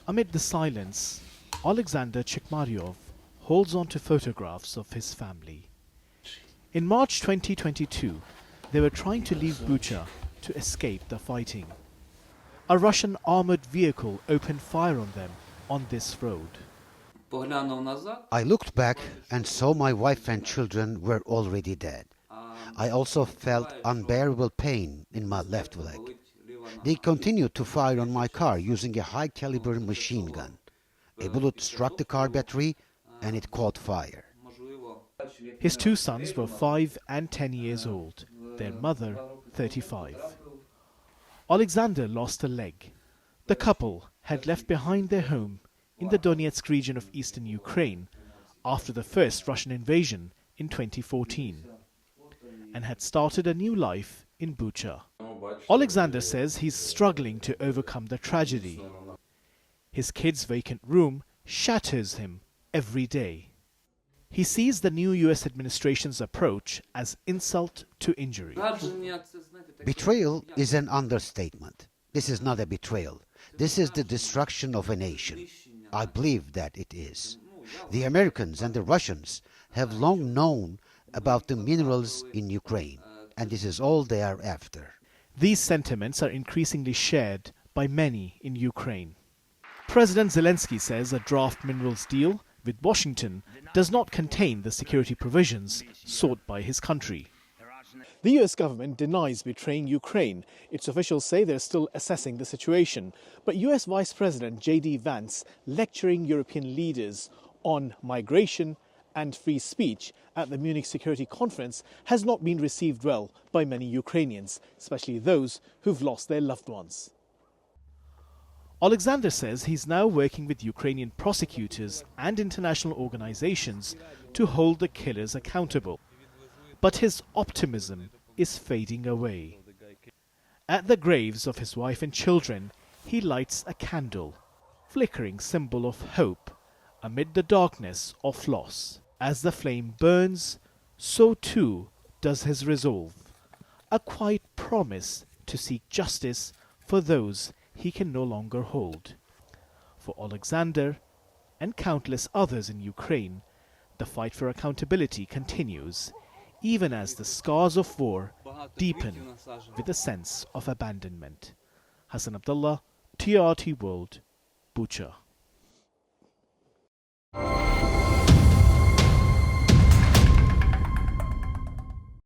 Amid the silence, Alexander Chikmaryov holds on to photographs of his family. In March 2022, they were trying to leave Bucha to escape the fighting. A Russian armored vehicle opened fire on them on this road. I looked back and saw my wife and children were already dead. I also felt unbearable pain in my left leg. They continued to fire on my car using a high-caliber machine gun. A bullet struck the car battery and it caught fire. His two sons were 5 and 10 years old, their mother 35. Alexander lost a leg. The couple had left behind their home in the Donetsk region of eastern Ukraine after the first Russian invasion in 2014 and had started a new life in Bucha. Alexander says he's struggling to overcome the tragedy. His kid's vacant room shatters him every day. He sees the new US administration's approach as insult to injury. Betrayal is an understatement. This is not a betrayal. This is the destruction of a nation. I believe that it is. The Americans and the Russians have long known about the minerals in Ukraine, and this is all they are after. These sentiments are increasingly shared by many in Ukraine. President Zelenskyy says a draft minerals deal with Washington does not contain the security provisions sought by his country. The US government denies betraying Ukraine. Its officials say they're still assessing the situation. But US Vice President J.D. Vance lecturing European leaders on migration and free speech at the Munich Security Conference has not been received well by many Ukrainians, especially those who've lost their loved ones. Alexander says he's now working with Ukrainian prosecutors and international organizations to hold the killers accountable. But his optimism is fading away. At the graves of his wife and children, he lights a candle, flickering symbol of hope amid the darkness of loss. As the flame burns, so too does his resolve, a quiet promise to seek justice for those he can no longer hold. For Alexander and countless others in Ukraine, the fight for accountability continues, even as the scars of war deepen with a sense of abandonment. Hasan Abdullah, TRT World, Bucha.